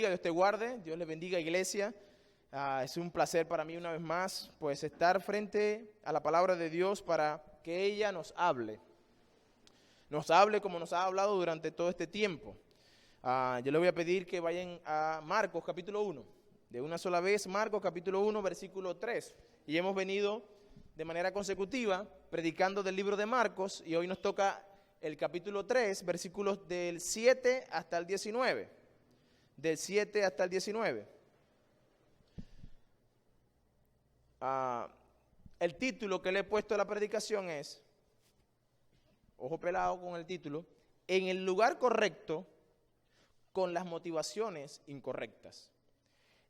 bendiga, Dios te guarde, Dios le bendiga, iglesia. Es un placer para mí una vez más, pues, estar frente a la palabra de Dios para que ella nos hable como nos ha hablado durante todo este tiempo. Yo le voy a pedir que vayan a Marcos capítulo 1, de una sola vez, Marcos capítulo 1, versículo 3. Y hemos venido de manera consecutiva predicando del libro de Marcos y hoy nos toca el capítulo 3, versículos del 7 hasta el 19. Del 7 hasta el 19. El título que le he puesto a la predicación es, ojo pelado con el título, en el lugar correcto con las motivaciones incorrectas.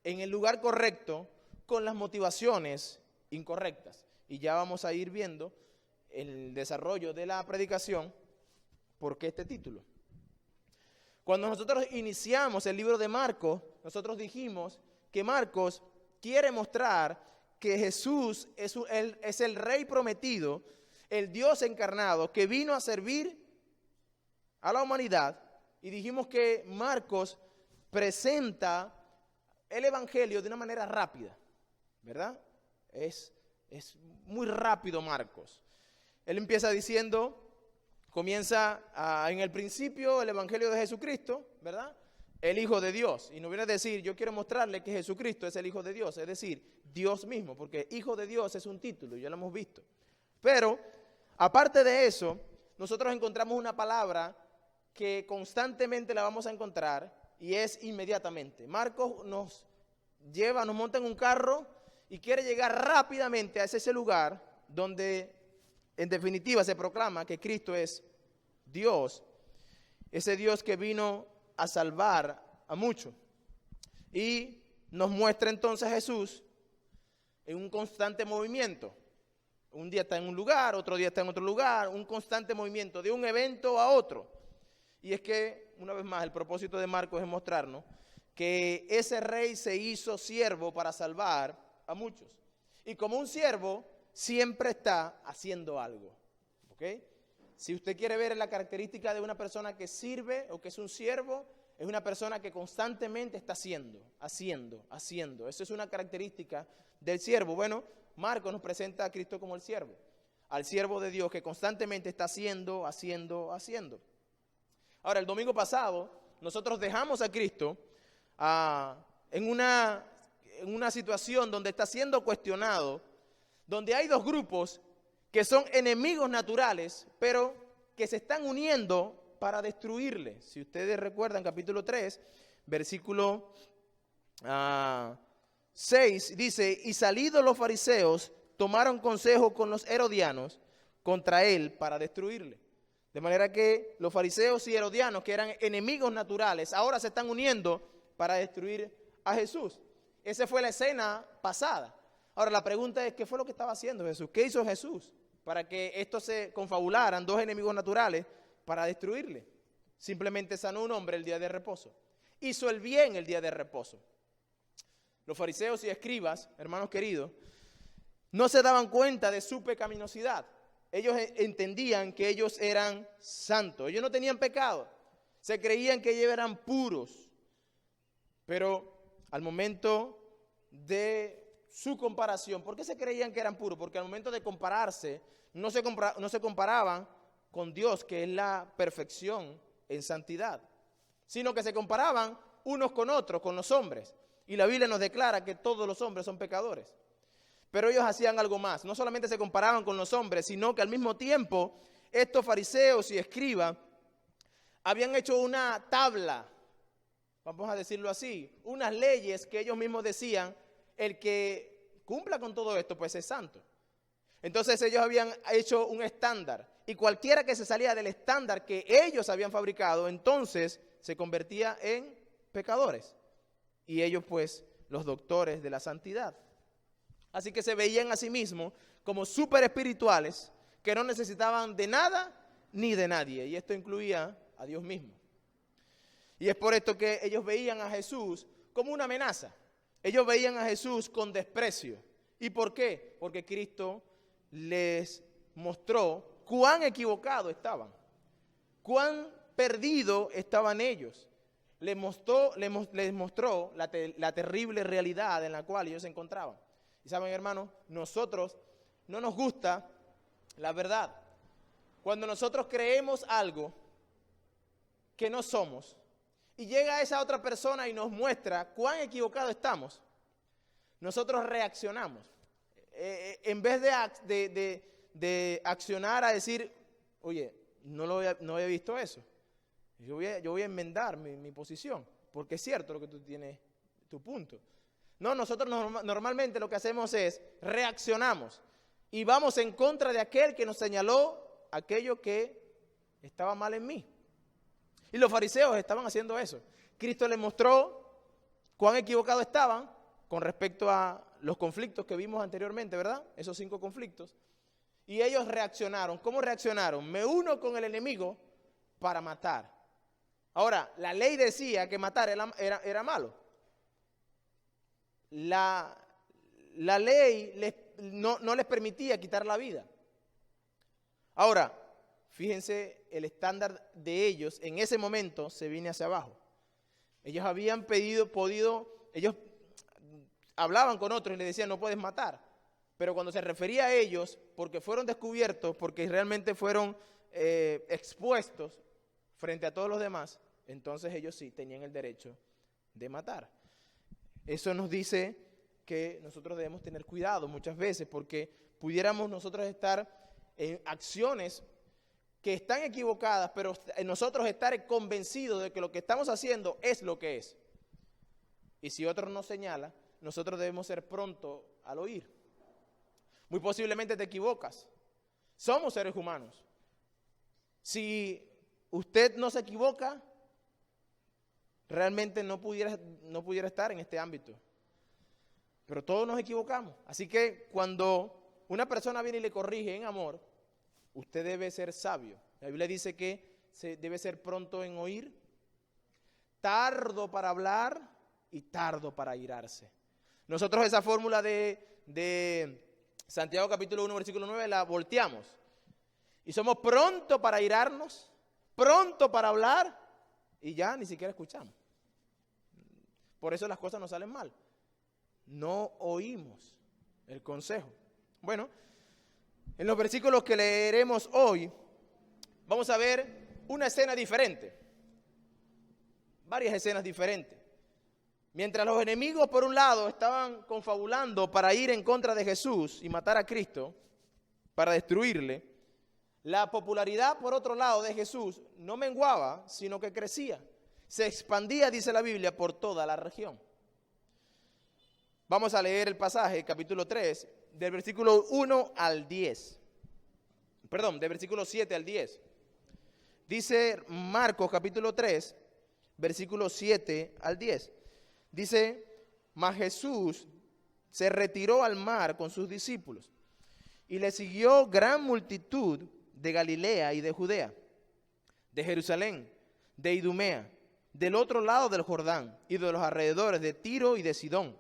En el lugar correcto con las motivaciones incorrectas. Y ya vamos a ir viendo el desarrollo de la predicación. ¿Por qué este título? Cuando nosotros iniciamos el libro de Marcos, nosotros dijimos que Marcos quiere mostrar que Jesús es el Rey prometido, el Dios encarnado, que vino a servir a la humanidad. Y dijimos que Marcos presenta el Evangelio de una manera rápida, ¿verdad? Es muy rápido Marcos. Él empieza diciendo, comienza en el principio el Evangelio de Jesucristo, ¿verdad? El Hijo de Dios. Y nos viene a decir, yo quiero mostrarle que Jesucristo es el Hijo de Dios, es decir, Dios mismo, porque Hijo de Dios es un título, ya lo hemos visto. Pero, aparte de eso, nosotros encontramos una palabra que constantemente la vamos a encontrar y es inmediatamente. Marcos nos monta en un carro y quiere llegar rápidamente a ese lugar donde en definitiva se proclama que Cristo es Dios, ese Dios que vino a salvar a muchos. Y nos muestra entonces a Jesús en un constante movimiento. Un día está en un lugar, otro día está en otro lugar, un constante movimiento de un evento a otro. Y es que, una vez más, el propósito de Marcos es mostrarnos que ese rey se hizo siervo para salvar a muchos. Y como un siervo, siempre está haciendo algo. ¿Ok? Si usted quiere ver la característica de una persona que sirve o que es un siervo, es una persona que constantemente está haciendo. Esa es una característica del siervo. Bueno, Marcos nos presenta a Cristo como el siervo, al siervo de Dios que constantemente está haciendo. Ahora, el domingo pasado, nosotros dejamos a Cristo en una situación donde está siendo cuestionado, donde hay dos grupos que son enemigos naturales, pero que se están uniendo para destruirle. Si ustedes recuerdan, capítulo 3, versículo 6, dice, y salidos los fariseos, tomaron consejo con los herodianos contra él para destruirle. De manera que los fariseos y herodianos, que eran enemigos naturales, ahora se están uniendo para destruir a Jesús. Esa fue la escena pasada. Ahora la pregunta es, ¿qué fue lo que estaba haciendo Jesús? ¿Qué hizo Jesús para que estos se confabularan, dos enemigos naturales, para destruirle? Simplemente sanó a un hombre el día de reposo. Hizo el bien el día de reposo. Los fariseos y escribas, hermanos queridos, no se daban cuenta de su pecaminosidad. Ellos entendían que ellos eran santos. Ellos no tenían pecado. Se creían que ellos eran puros. Pero al momento de su comparación, ¿por qué se creían que eran puros? Porque al momento de compararse, no se comparaban con Dios, que es la perfección en santidad, sino que se comparaban unos con otros, con los hombres. Y la Biblia nos declara que todos los hombres son pecadores. Pero ellos hacían algo más. No solamente se comparaban con los hombres, sino que al mismo tiempo estos fariseos y escribas habían hecho una tabla, vamos a decirlo así, unas leyes que ellos mismos decían, el que cumpla con todo esto, pues es santo. Entonces ellos habían hecho un estándar, y cualquiera que se salía del estándar que ellos habían fabricado, entonces se convertía en pecadores. Y ellos, pues, los doctores de la santidad. Así que se veían a sí mismos como súper espirituales, que no necesitaban de nada ni de nadie. Y esto incluía a Dios mismo. Y es por esto que ellos veían a Jesús como una amenaza. Ellos veían a Jesús con desprecio. ¿Y por qué? Porque Cristo les mostró cuán equivocados estaban, cuán perdidos estaban ellos. les mostró la terrible realidad en la cual ellos se encontraban. Y saben, hermanos, nosotros no nos gusta la verdad. Cuando nosotros creemos algo que no somos, y llega esa otra persona y nos muestra cuán equivocados estamos, nosotros reaccionamos. En vez de accionar a decir, oye, no había visto eso. Yo voy a enmendar mi posición, porque es cierto lo que tú tienes, tu punto. No, nosotros normalmente lo que hacemos es reaccionamos y vamos en contra de aquel que nos señaló aquello que estaba mal en mí. Y los fariseos estaban haciendo eso. Cristo les mostró cuán equivocados estaban con respecto a los conflictos que vimos anteriormente, ¿verdad? Esos 5 conflictos. Y ellos reaccionaron. ¿Cómo reaccionaron? Me uno con el enemigo para matar. Ahora, la ley decía que matar era malo. La ley no les permitía quitar la vida. Ahora, fíjense, el estándar de ellos en ese momento se viene hacia abajo. Ellos habían ellos hablaban con otros y les decían no puedes matar. Pero cuando se refería a ellos, porque fueron descubiertos, porque realmente fueron expuestos frente a todos los demás, entonces ellos sí tenían el derecho de matar. Eso nos dice que nosotros debemos tener cuidado muchas veces, porque pudiéramos nosotros estar en acciones que están equivocadas, pero nosotros estar convencidos de que lo que estamos haciendo es lo que es. Y si otro nos señala, nosotros debemos ser prontos al oír. Muy posiblemente te equivocas. Somos seres humanos. Si usted no se equivoca, realmente no pudiera estar en este ámbito. Pero todos nos equivocamos. Así que cuando una persona viene y le corrige en amor, usted debe ser sabio. La Biblia dice que se debe ser pronto en oír, tardo para hablar y tardo para airarse. Nosotros esa fórmula de Santiago capítulo 1, versículo 9 la volteamos. Y somos pronto para airarnos, pronto para hablar y ya ni siquiera escuchamos. Por eso las cosas nos salen mal. No oímos el consejo. Bueno, en los versículos que leeremos hoy, vamos a ver una escena diferente. Varias escenas diferentes. Mientras los enemigos, por un lado, estaban confabulando para ir en contra de Jesús y matar a Cristo, para destruirle, la popularidad, por otro lado, de Jesús no menguaba, sino que crecía. Se expandía, dice la Biblia, por toda la región. Vamos a leer el pasaje, capítulo 3, del versículo 1 al 10. Perdón, del versículo 7 al 10. Dice Marcos, capítulo 3, versículo 7 al 10. Dice, mas Jesús se retiró al mar con sus discípulos y le siguió gran multitud de Galilea y de Judea, de Jerusalén, de Idumea, del otro lado del Jordán y de los alrededores de Tiro y de Sidón.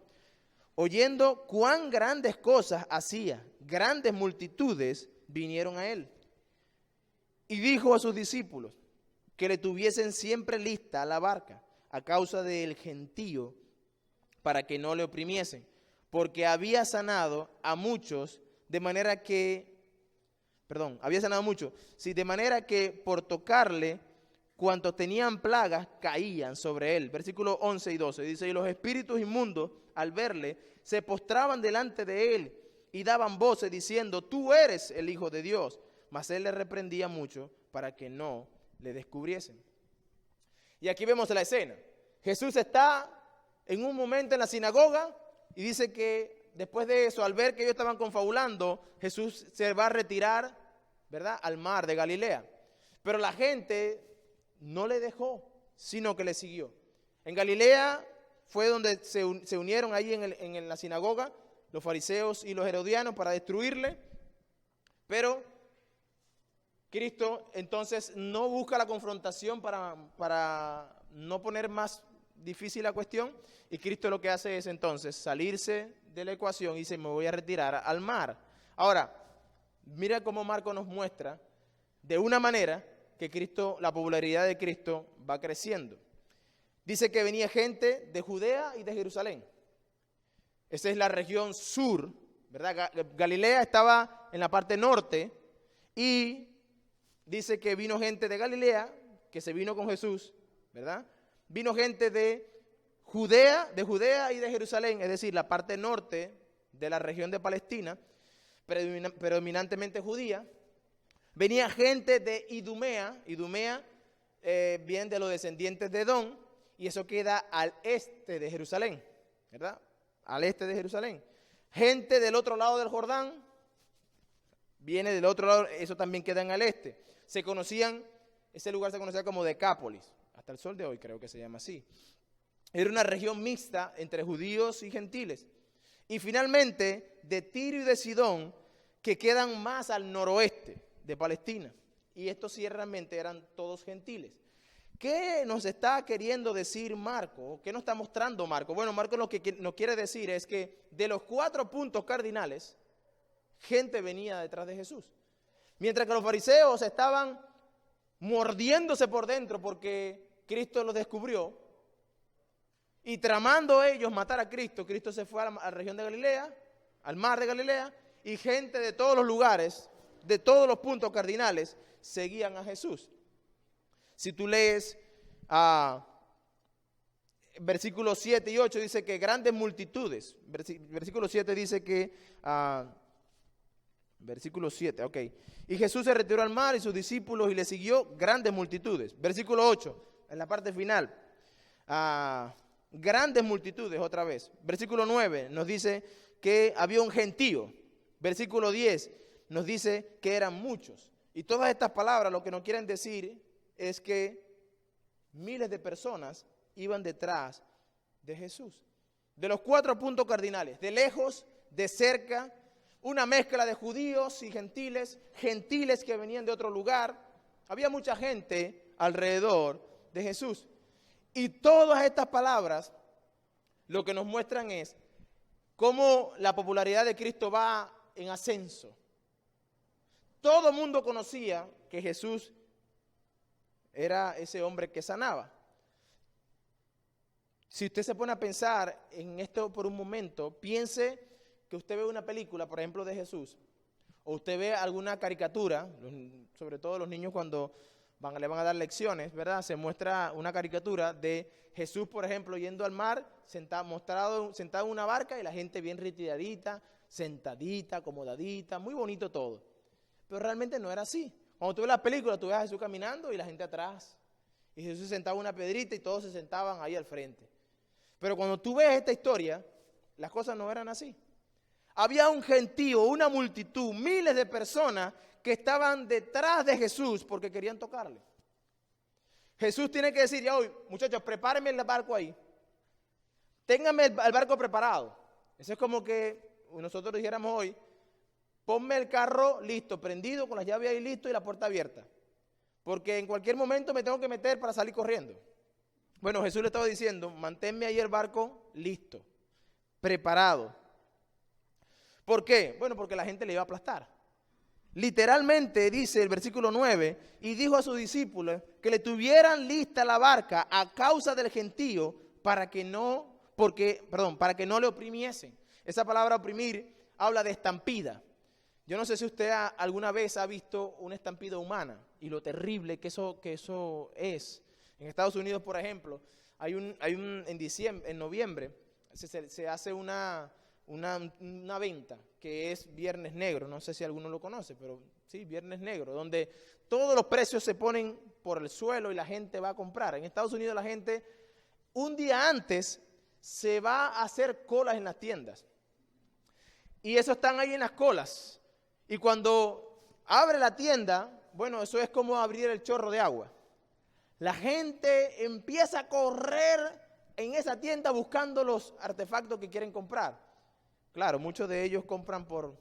Oyendo cuán grandes cosas hacía, grandes multitudes vinieron a él. Y dijo a sus discípulos que le tuviesen siempre lista la barca a causa del gentío, para que no le oprimiesen, porque había sanado a muchos, de manera que por tocarle, cuantos tenían plagas, caían sobre él. Versículos 11 y 12, dice, y los espíritus inmundos, al verle, se postraban delante de él, y daban voces diciendo, tú eres el Hijo de Dios. Mas él les reprendía mucho, para que no le descubriesen. Y aquí vemos la escena. Jesús está en un momento en la sinagoga y dice que después de eso, al ver que ellos estaban confabulando, Jesús se va a retirar, ¿verdad?, al mar de Galilea. Pero la gente no le dejó, sino que le siguió. En Galilea fue donde se unieron ahí en la sinagoga los fariseos y los herodianos para destruirle. Pero Cristo entonces no busca la confrontación para no poner más difícil la cuestión, y Cristo lo que hace es entonces salirse de la ecuación y dice, me voy a retirar al mar. Ahora, mira cómo Marcos nos muestra de una manera que la popularidad de Cristo va creciendo. Dice que venía gente de Judea y de Jerusalén. Esa es la región sur, ¿verdad? Galilea estaba en la parte norte y dice que vino gente de Galilea, que se vino con Jesús, ¿verdad? Vino gente de Judea y de Jerusalén, es decir, la parte norte de la región de Palestina, predominantemente judía. Venía gente de Idumea viene de los descendientes de Edom, y eso queda al este de Jerusalén, ¿verdad? Al este de Jerusalén. Gente del otro lado del Jordán, viene del otro lado, eso también queda en el este. Ese lugar se conocía como Decápolis, hasta el sol de hoy creo que se llama así. Era una región mixta entre judíos y gentiles. Y finalmente, de Tiro y de Sidón, que quedan más al noroeste de Palestina. Y estos sí realmente eran todos gentiles. ¿Qué nos está queriendo decir Marco? ¿Qué nos está mostrando Marco? Bueno, Marco lo que nos quiere decir es que de los 4 puntos cardinales, gente venía detrás de Jesús. Mientras que los fariseos estaban mordiéndose por dentro porque Cristo los descubrió y tramando ellos matar a Cristo, Cristo se fue a la región de Galilea, al mar de Galilea, y gente de todos los lugares, de todos los puntos cardinales, seguían a Jesús. Si tú lees versículos 7 y 8, dice que grandes multitudes. Versículo 7 dice que, versículo 7, ok. Y Jesús se retiró al mar y sus discípulos y le siguió grandes multitudes. Versículo 8, en la parte final. Grandes multitudes otra vez. Versículo 9 nos dice que había un gentío. Versículo 10 nos dice que eran muchos. Y todas estas palabras lo que nos quieren decir es que miles de personas iban detrás de Jesús. De los 4 puntos cardinales, de lejos, de cerca, una mezcla de judíos y gentiles que venían de otro lugar. Había mucha gente alrededor de Jesús. Y todas estas palabras lo que nos muestran es cómo la popularidad de Cristo va en ascenso. Todo el mundo conocía que Jesús era ese hombre que sanaba. Si usted se pone a pensar en esto por un momento, piense que usted ve una película, por ejemplo, de Jesús, o usted ve alguna caricatura, sobre todo los niños cuando le van a dar lecciones, ¿verdad? Se muestra una caricatura de Jesús, por ejemplo, yendo al mar, sentado en una barca y la gente bien retiradita, sentadita, acomodadita, muy bonito todo. Pero realmente no era así. Cuando tú ves la película, tú ves a Jesús caminando y la gente atrás. Y Jesús sentaba en una piedrita y todos se sentaban ahí al frente. Pero cuando tú ves esta historia, las cosas no eran así. Había un gentío, una multitud, miles de personas que estaban detrás de Jesús porque querían tocarle. Jesús tiene que decir, ya hoy, muchachos, prepárenme el barco ahí. Ténganme el barco preparado. Eso es como que nosotros dijéramos hoy, ponme el carro listo, prendido, con las llaves ahí listo y la puerta abierta. Porque en cualquier momento me tengo que meter para salir corriendo. Bueno, Jesús le estaba diciendo, manténme ahí el barco listo, preparado. ¿Por qué? Bueno, porque la gente le iba a aplastar. Literalmente dice el versículo 9, y dijo a sus discípulos que le tuvieran lista la barca a causa del gentío para que no le oprimiesen. Esa palabra oprimir habla de estampida. Yo no sé si usted alguna vez ha visto una estampida humana y lo terrible que eso es. En Estados Unidos, por ejemplo, en noviembre se hace una venta que es Viernes Negro. No sé si alguno lo conoce, pero sí, Viernes Negro, donde todos los precios se ponen por el suelo y la gente va a comprar. En Estados Unidos la gente un día antes se va a hacer colas en las tiendas. Y eso están ahí en las colas. Y cuando abre la tienda, bueno, eso es como abrir el chorro de agua. La gente empieza a correr en esa tienda buscando los artefactos que quieren comprar. Claro, muchos de ellos compran por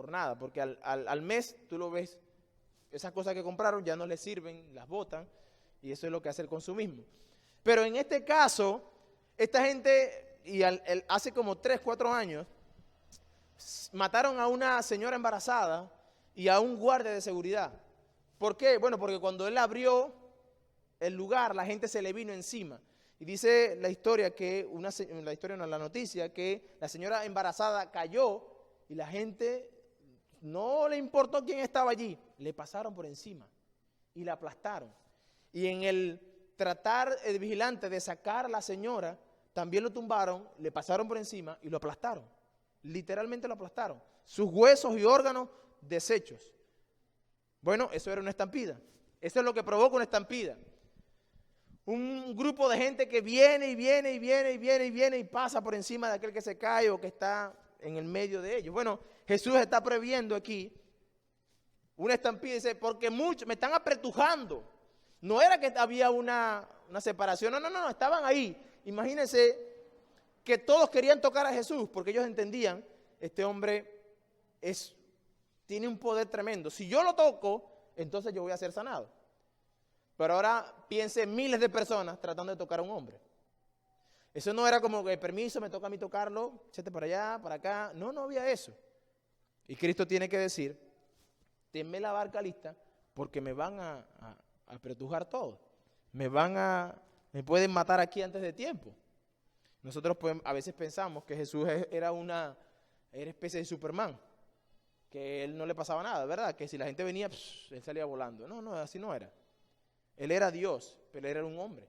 nada, porque al mes tú lo ves, esas cosas que compraron ya no les sirven, las botan, y eso es lo que hace el consumismo. Pero en este caso, esta gente, y hace como 3, 4 años, mataron a una señora embarazada y a un guardia de seguridad. ¿Por qué? Bueno, porque cuando él abrió el lugar, la gente se le vino encima. Y dice la historia que, la noticia, que la señora embarazada cayó y la gente no le importó quién estaba allí. Le pasaron por encima y la aplastaron. Y en el tratar el vigilante de sacar a la señora, también lo tumbaron, le pasaron por encima y lo aplastaron. Literalmente lo aplastaron. Sus huesos y órganos deshechos. Bueno, eso era una estampida. Eso es lo que provoca una estampida. Un grupo de gente que viene y pasa por encima de aquel que se cae o que está en el medio de ellos. Bueno, Jesús está previendo aquí una estampida. Dice, porque muchos me están apretujando. No era que había una separación. No, estaban ahí. Imagínense que todos querían tocar a Jesús porque ellos entendían, este hombre tiene un poder tremendo. Si yo lo toco, entonces yo voy a ser sanado. Pero ahora piense en miles de personas tratando de tocar a un hombre. Eso no era como que, permiso, me toca a mí tocarlo, échate para allá, para acá. No había eso. Y Cristo tiene que decir, tenme la barca lista porque me van a apretujar todo. Me pueden matar aquí antes de tiempo. Nosotros a veces pensamos que Jesús era especie de Superman, que él no le pasaba nada, ¿verdad? Que si la gente venía, él salía volando. No, así no era. Él era Dios, pero él era un hombre.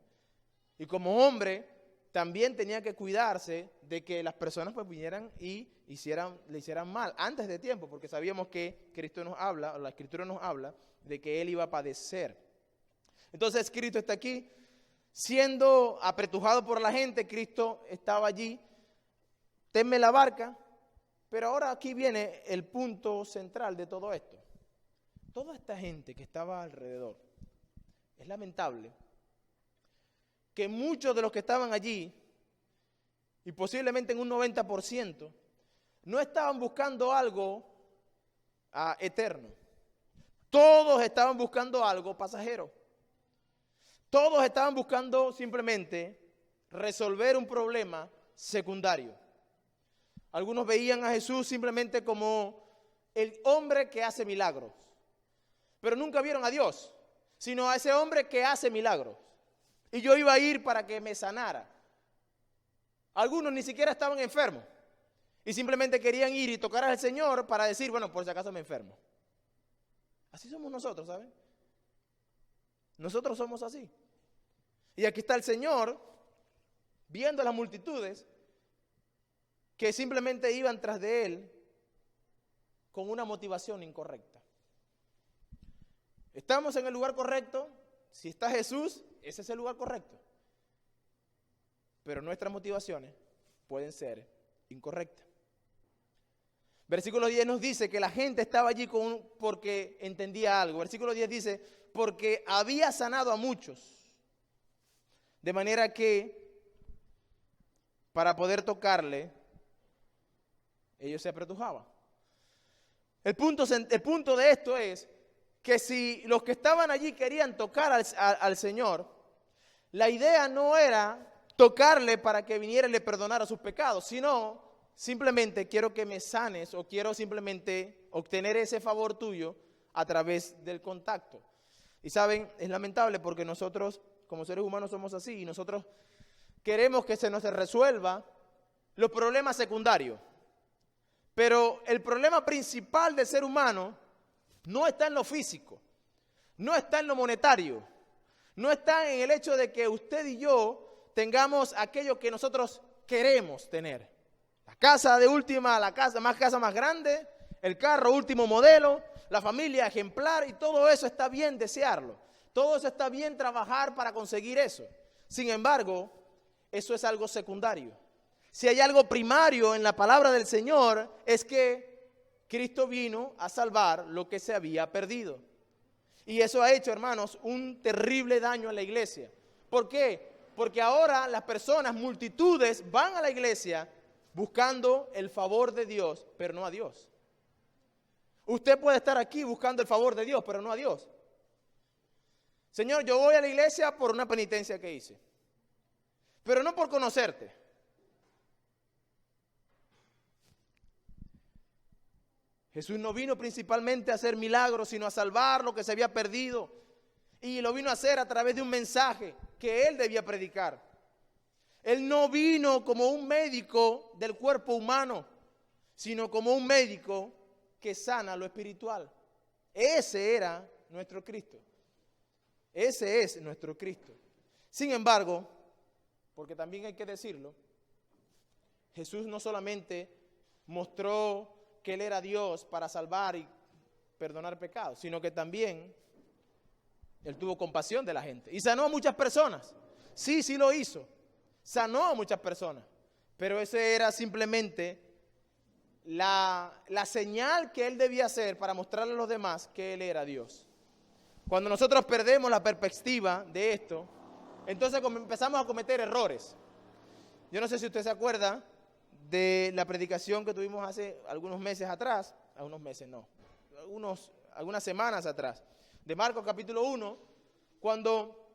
Y como hombre, también tenía que cuidarse de que las personas pues vinieran y le hicieran mal antes de tiempo, porque sabíamos que Cristo nos habla, o la Escritura nos habla, de que él iba a padecer. Entonces Cristo está aquí, siendo apretujado por la gente. Cristo estaba allí, tenme la barca, pero ahora aquí viene el punto central de todo esto. Toda esta gente que estaba alrededor, es lamentable que muchos de los que estaban allí, y posiblemente en un 90%, no estaban buscando algo eterno. Todos estaban buscando algo pasajero. Todos estaban buscando simplemente resolver un problema secundario. Algunos veían a Jesús simplemente como el hombre que hace milagros, pero nunca vieron a Dios, sino a ese hombre que hace milagros. Y yo iba a ir para que me sanara. Algunos ni siquiera estaban enfermos y simplemente querían ir y tocar al Señor para decir, bueno, por si acaso me enfermo. Así somos nosotros, ¿saben? Nosotros somos así. Y aquí está el Señor viendo las multitudes que simplemente iban tras de Él con una motivación incorrecta. Estamos en el lugar correcto. Si está Jesús, ese es el lugar correcto. Pero nuestras motivaciones pueden ser incorrectas. Versículo 10 nos dice que la gente estaba allí porque entendía algo. Versículo 10 dice, porque había sanado a muchos. De manera que para poder tocarle, ellos se apretujaban. El punto de esto es que si los que estaban allí querían tocar al Señor, la idea no era tocarle para que viniera y le perdonara sus pecados, sino simplemente quiero que me sanes o quiero simplemente obtener ese favor tuyo a través del contacto. Y saben, es lamentable porque nosotros como seres humanos somos así y nosotros queremos que se nos resuelva los problemas secundarios. Pero el problema principal del ser humano no está en lo físico, no está en lo monetario, no está en el hecho de que usted y yo tengamos aquello que nosotros queremos tener. La casa más grande, el carro último modelo, la familia ejemplar, y todo eso está bien desearlo. Todo eso está bien trabajar para conseguir eso. Sin embargo, eso es algo secundario. Si hay algo primario en la palabra del Señor, es que Cristo vino a salvar lo que se había perdido. Y eso ha hecho, hermanos, un terrible daño a la iglesia. ¿Por qué? Porque ahora las personas, multitudes, van a la iglesia buscando el favor de Dios, pero no a Dios. Usted puede estar aquí buscando el favor de Dios, pero no a Dios. Señor, yo voy a la iglesia por una penitencia que hice, pero no por conocerte. Jesús no vino principalmente a hacer milagros, sino a salvar lo que se había perdido. Y lo vino a hacer a través de un mensaje que Él debía predicar. Él no vino como un médico del cuerpo humano, sino como un médico que sana lo espiritual. Ese era nuestro Cristo. Ese es nuestro Cristo. Sin embargo, porque también hay que decirlo, Jesús no solamente mostró que Él era Dios para salvar y perdonar pecados, sino que también Él tuvo compasión de la gente y sanó a muchas personas. Sí lo hizo. Sanó a muchas personas, pero ese era simplemente la señal que Él debía hacer para mostrarle a los demás que Él era Dios. Cuando nosotros perdemos la perspectiva de esto, entonces empezamos a cometer errores. Yo no sé si usted se acuerda de la predicación que tuvimos hace algunos meses atrás, algunas semanas atrás, de Marcos capítulo 1, cuando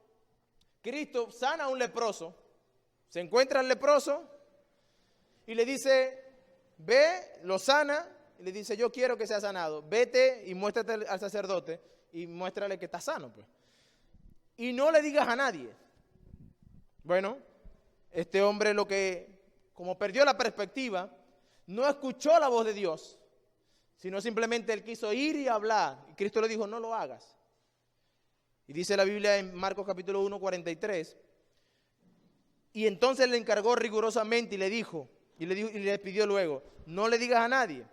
Cristo sana a un leproso. Se encuentra el leproso y le dice, ve, lo sana, y le dice, yo quiero que sea sanado. Vete y muéstrate al sacerdote y muéstrale que está sano, pues. Y no le digas a nadie. Bueno, este hombre como perdió la perspectiva, no escuchó la voz de Dios, sino simplemente él quiso ir y hablar. Y Cristo le dijo, no lo hagas. Y dice la Biblia en Marcos capítulo 1, 43, y entonces le encargó rigurosamente y le dijo, y le pidió luego, no le digas a nadie,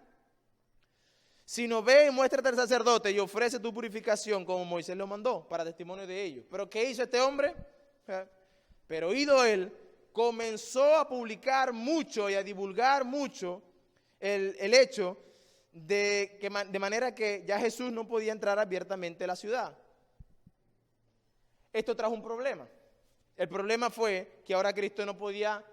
sino ve y muéstrate al sacerdote y ofrece tu purificación como Moisés lo mandó, para testimonio de ellos. ¿Pero qué hizo este hombre? Pero oído él, comenzó a publicar mucho y a divulgar mucho el hecho de manera que ya Jesús no podía entrar abiertamente a la ciudad. Esto trajo un problema. El problema fue que ahora Cristo no podía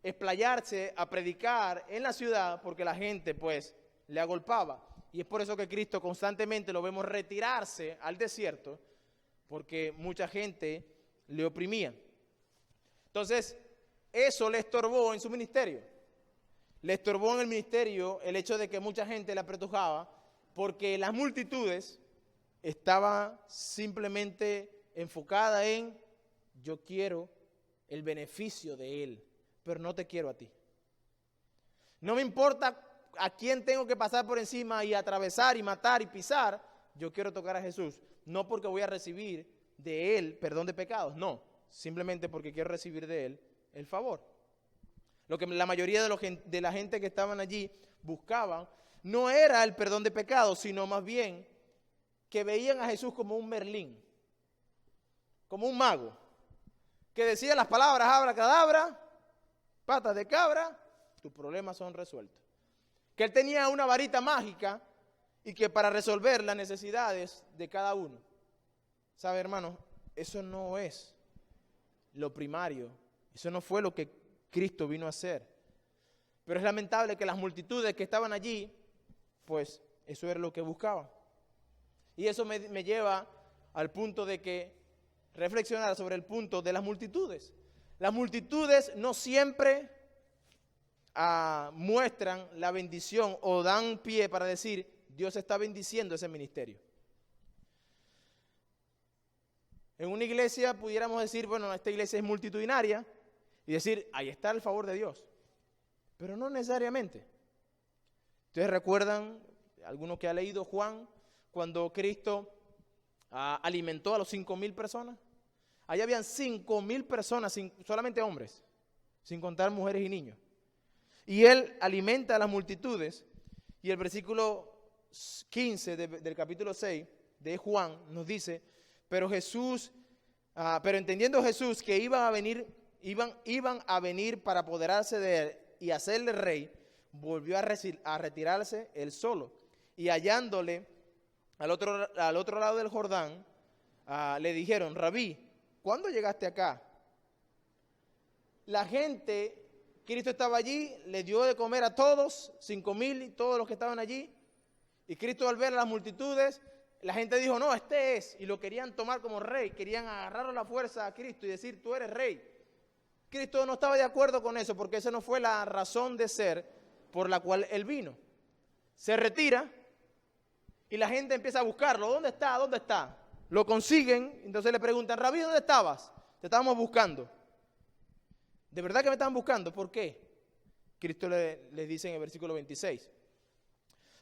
explayarse a predicar en la ciudad porque la gente pues le agolpaba. Y es por eso que Cristo constantemente lo vemos retirarse al desierto, porque mucha gente le oprimía. Entonces, eso le estorbó en su ministerio. Le estorbó en el ministerio el hecho de que mucha gente le apretujaba, porque las multitudes estaban simplemente enfocadas en yo quiero el beneficio de Él, pero no te quiero a ti. No me importa a quién tengo que pasar por encima y atravesar y matar y pisar, yo quiero tocar a Jesús. No porque voy a recibir de Él perdón de pecados, no, simplemente porque quiero recibir de Él el favor. Lo que la mayoría de la gente que estaban allí buscaban no era el perdón de pecados, sino más bien que veían a Jesús como un Merlín, como un mago, que decía las palabras abracadabra, patas de cabra, tus problemas son resueltos. Que él tenía una varita mágica y que para resolver las necesidades de cada uno. ¿Sabe, hermano? Eso no es lo primario. Eso no fue lo que Cristo vino a hacer. Pero es lamentable que las multitudes que estaban allí, pues eso era lo que buscaban. Y eso me lleva al punto de que reflexionar sobre el punto de las multitudes. Las multitudes no siempre muestran la bendición o dan pie para decir Dios está bendiciendo ese ministerio. En una iglesia pudiéramos decir, bueno, esta iglesia es multitudinaria y decir, ahí está el favor de Dios. Pero no necesariamente. ¿Ustedes recuerdan, alguno que ha leído Juan, cuando Cristo alimentó a los 5,000 personas? Allá habían 5,000 personas, solamente hombres, sin contar mujeres y niños. Y Él alimenta a las multitudes, y el versículo 15 del capítulo 6 de Juan nos dice, pero entendiendo Jesús que iban a venir para apoderarse de Él y hacerle rey, volvió a retirarse Él solo. Y hallándole al otro lado del Jordán, le dijeron, Rabí, ¿cuándo llegaste acá? La gente, Cristo estaba allí, le dio de comer a todos, 5,000 y todos los que estaban allí. Y Cristo al ver a las multitudes, la gente dijo, no, este es. Y lo querían tomar como rey, querían agarrar a la fuerza a Cristo y decir, tú eres rey. Cristo no estaba de acuerdo con eso, porque esa no fue la razón de ser por la cual Él vino. Se retira y la gente empieza a buscarlo. ¿Dónde está? ¿Dónde está? Lo consiguen, entonces le preguntan, Rabí, ¿dónde estabas? Te estábamos buscando. ¿De verdad que me estaban buscando? ¿Por qué? Cristo les dice en el versículo 26.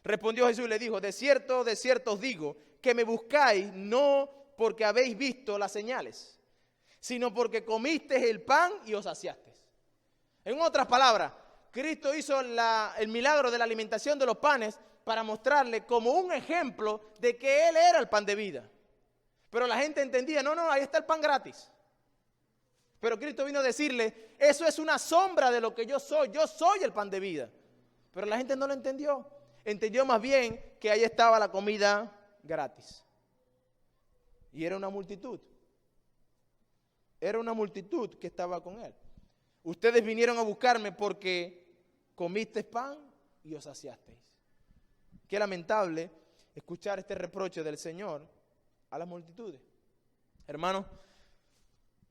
Respondió Jesús y le dijo, de cierto os digo, que me buscáis no porque habéis visto las señales, sino porque comisteis el pan y os saciasteis. En otras palabras, Cristo hizo el milagro de la alimentación de los panes para mostrarle como un ejemplo de que Él era el pan de vida. Pero la gente entendía, no, ahí está el pan gratis. Pero Cristo vino a decirle, eso es una sombra de lo que yo soy el pan de vida. Pero la gente no lo entendió. Entendió más bien que ahí estaba la comida gratis. Y era una multitud. Era una multitud que estaba con Él. Ustedes vinieron a buscarme porque comisteis pan y os saciasteis. Qué lamentable escuchar este reproche del Señor a las multitudes. Hermanos,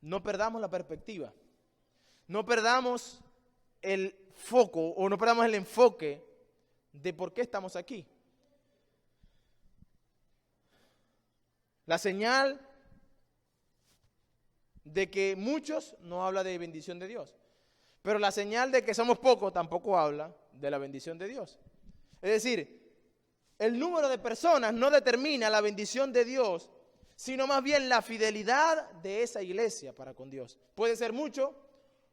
no perdamos la perspectiva. No perdamos el foco o no perdamos el enfoque de por qué estamos aquí. La señal de que muchos no habla de bendición de Dios. Pero la señal de que somos pocos tampoco habla de la bendición de Dios. Es decir, el número de personas no determina la bendición de Dios, sino más bien la fidelidad de esa iglesia para con Dios. Puede ser mucho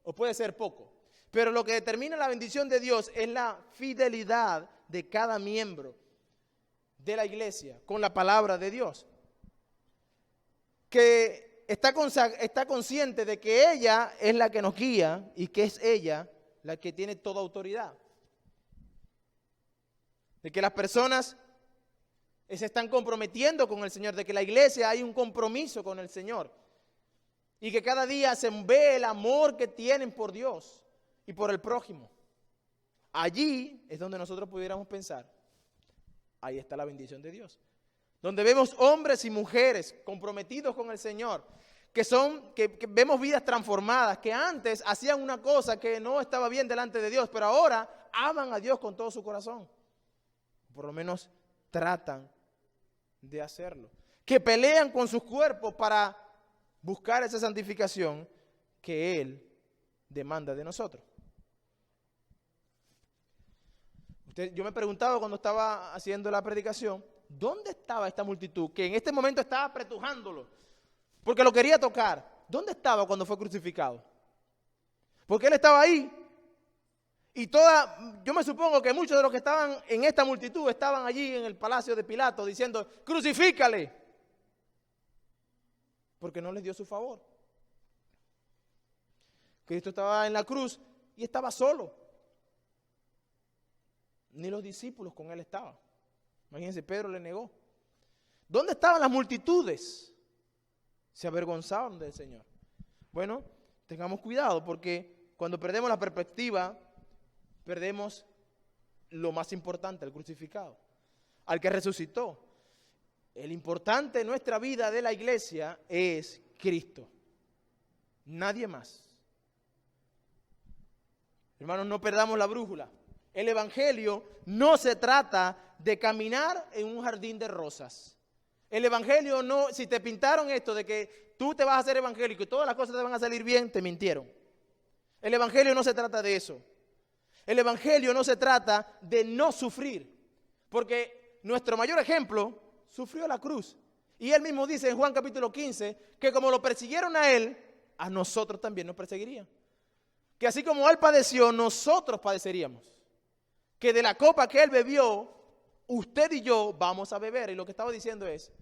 o puede ser poco, pero lo que determina la bendición de Dios es la fidelidad de cada miembro de la iglesia con la palabra de Dios, que está consciente de que ella es la que nos guía y que es ella la que tiene toda autoridad. De que las personas se están comprometiendo con el Señor, de que la iglesia hay un compromiso con el Señor y que cada día se ve el amor que tienen por Dios y por el prójimo. Allí es donde nosotros pudiéramos pensar, ahí está la bendición de Dios. Donde vemos hombres y mujeres comprometidos con el Señor, que vemos vidas transformadas, que antes hacían una cosa que no estaba bien delante de Dios, pero ahora aman a Dios con todo su corazón. Por lo menos tratan de hacerlo. Que pelean con sus cuerpos para buscar esa santificación que Él demanda de nosotros. Yo me preguntaba cuando estaba haciendo la predicación, ¿dónde estaba esta multitud que en este momento estaba apretujándolo? Porque lo quería tocar. ¿Dónde estaba cuando fue crucificado? Porque Él estaba ahí. Y yo me supongo que muchos de los que estaban en esta multitud estaban allí en el palacio de Pilato diciendo, crucifícale. Porque no les dio su favor. Cristo estaba en la cruz y estaba solo. Ni los discípulos con Él estaban. Imagínense, Pedro le negó. ¿Dónde estaban las multitudes? Se avergonzaban del Señor. Bueno, tengamos cuidado porque cuando perdemos la perspectiva, perdemos lo más importante, el crucificado, al que resucitó. El importante en nuestra vida de la iglesia es Cristo, nadie más. Hermanos, no perdamos la brújula. El evangelio no se trata de caminar en un jardín de rosas. El evangelio no, si te pintaron esto de que tú te vas a hacer evangélico y todas las cosas te van a salir bien, te mintieron. El evangelio no se trata de eso. El evangelio no se trata de no sufrir, porque nuestro mayor ejemplo sufrió la cruz. Y él mismo dice en Juan capítulo 15 que como lo persiguieron a él, a nosotros también nos perseguirían. Que así como él padeció, nosotros padeceríamos. Que de la copa que él bebió, usted y yo vamos a beber. Y lo que estaba diciendo es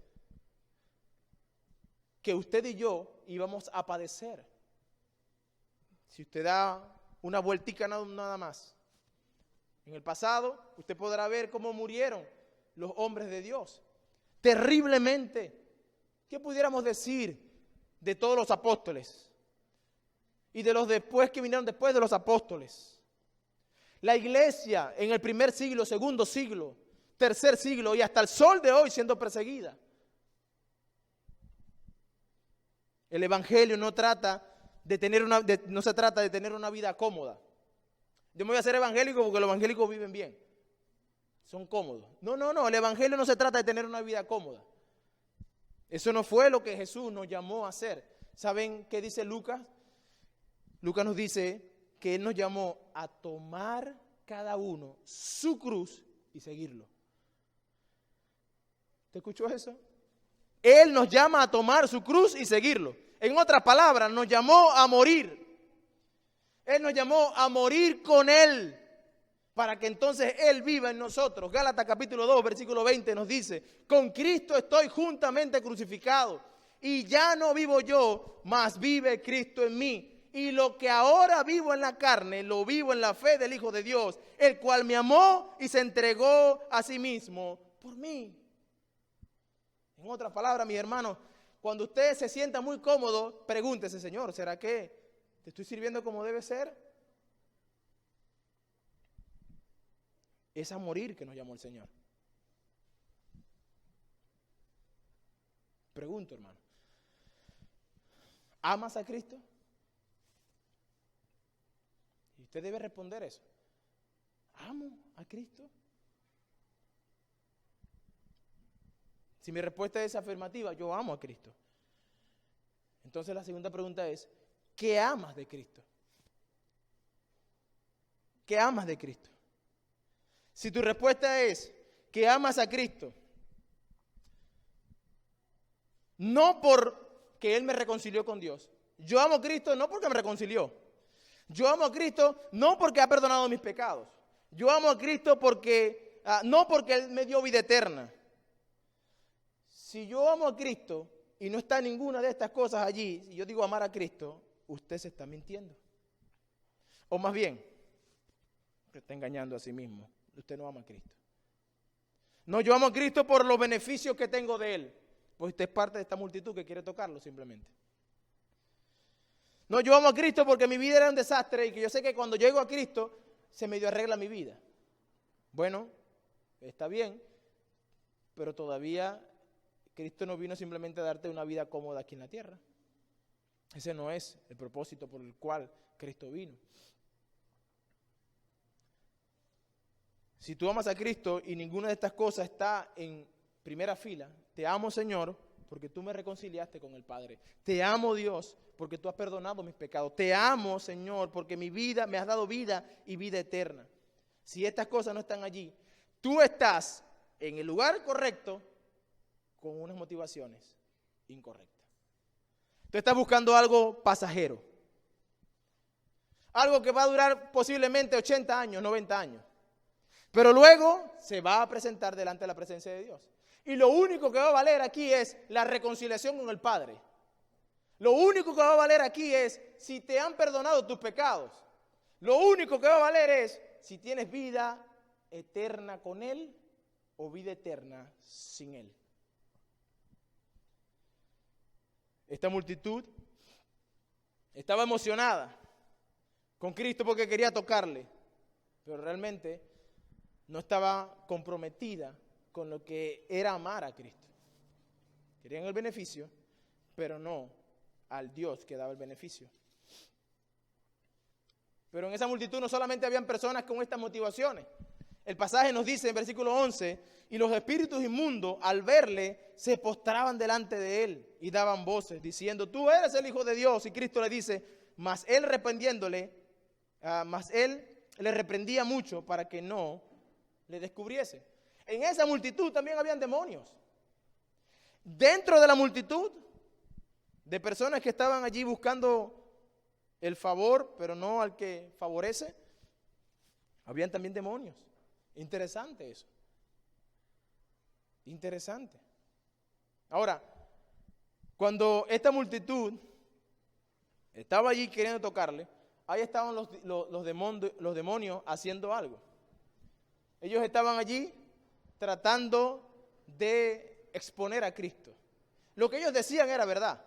que usted y yo íbamos a padecer. Si usted da una vueltica nada más. En el pasado, usted podrá ver cómo murieron los hombres de Dios. Terriblemente. ¿Qué pudiéramos decir de todos los apóstoles? Y de los después que vinieron después de los apóstoles. La iglesia en el primer siglo, segundo siglo, tercer siglo y hasta el sol de hoy siendo perseguida. El evangelio no se trata de tener una vida cómoda. Yo me voy a hacer evangélico porque los evangélicos viven bien. Son cómodos. No, el evangelio no se trata de tener una vida cómoda. Eso no fue lo que Jesús nos llamó a hacer. ¿Saben qué dice Lucas? Lucas nos dice que Él nos llamó a tomar cada uno su cruz y seguirlo. ¿Te escuchó eso? Él nos llama a tomar su cruz y seguirlo. En otras palabras, nos llamó a morir. Él nos llamó a morir con Él, para que entonces Él viva en nosotros. Gálatas capítulo 2, versículo 20 nos dice: con Cristo estoy juntamente crucificado, y ya no vivo yo, mas vive Cristo en mí. Y lo que ahora vivo en la carne, lo vivo en la fe del Hijo de Dios, el cual me amó y se entregó a sí mismo por mí. En otras palabras, mis hermanos, cuando usted se sienta muy cómodo, pregúntese: Señor, ¿será que te estoy sirviendo como debe ser? Es a morir que nos llamó el Señor. Pregunto, hermano, ¿amas a Cristo? Y usted debe responder eso. ¿Amo a Cristo? Si mi respuesta es afirmativa, yo amo a Cristo. Entonces la segunda pregunta es: ¿qué amas de Cristo? ¿Qué amas de Cristo? Si tu respuesta es que amas a Cristo, no porque Él me reconcilió con Dios. Yo amo a Cristo no porque me reconcilió. Yo amo a Cristo no porque ha perdonado mis pecados. Yo amo a Cristo porque, no porque Él me dio vida eterna. Si yo amo a Cristo y no está ninguna de estas cosas allí, si yo digo amar a Cristo, usted se está mintiendo. O más bien, se está engañando a sí mismo. Usted no ama a Cristo. No, yo amo a Cristo por los beneficios que tengo de Él. Pues usted es parte de esta multitud que quiere tocarlo simplemente. No, yo amo a Cristo porque mi vida era un desastre y que yo sé que cuando llego a Cristo se medio arregla mi vida. Bueno, está bien, pero todavía Cristo no vino simplemente a darte una vida cómoda aquí en la tierra. Ese no es el propósito por el cual Cristo vino. Si tú amas a Cristo y ninguna de estas cosas está en primera fila, te amo, Señor, porque tú me reconciliaste con el Padre. Te amo, Dios, porque tú has perdonado mis pecados. Te amo, Señor, porque mi vida, me has dado vida y vida eterna. Si estas cosas no están allí, tú estás en el lugar correcto con unas motivaciones incorrectas. Tú estás buscando algo pasajero. Algo que va a durar posiblemente 80 años, 90 años. Pero luego se va a presentar delante de la presencia de Dios. Y lo único que va a valer aquí es la reconciliación con el Padre. Lo único que va a valer aquí es si te han perdonado tus pecados. Lo único que va a valer es si tienes vida eterna con Él o vida eterna sin Él. Esta multitud estaba emocionada con Cristo porque quería tocarle, pero realmente no estaba comprometida con lo que era amar a Cristo. Querían el beneficio, pero no al Dios que daba el beneficio. Pero en esa multitud no solamente habían personas con estas motivaciones. El pasaje nos dice en versículo 11, y los espíritus inmundos al verle se postraban delante de él y daban voces diciendo: tú eres el Hijo de Dios. Y Cristo le dice, mas él le reprendía mucho para que no le descubriese. En esa multitud también habían demonios. Dentro de la multitud de personas que estaban allí buscando el favor, pero no al que favorece, habían también demonios. Interesante eso. Interesante. Ahora, cuando esta multitud estaba allí queriendo tocarle, ahí estaban los demonios haciendo algo. Ellos estaban allí tratando de exponer a Cristo. Lo que ellos decían era verdad.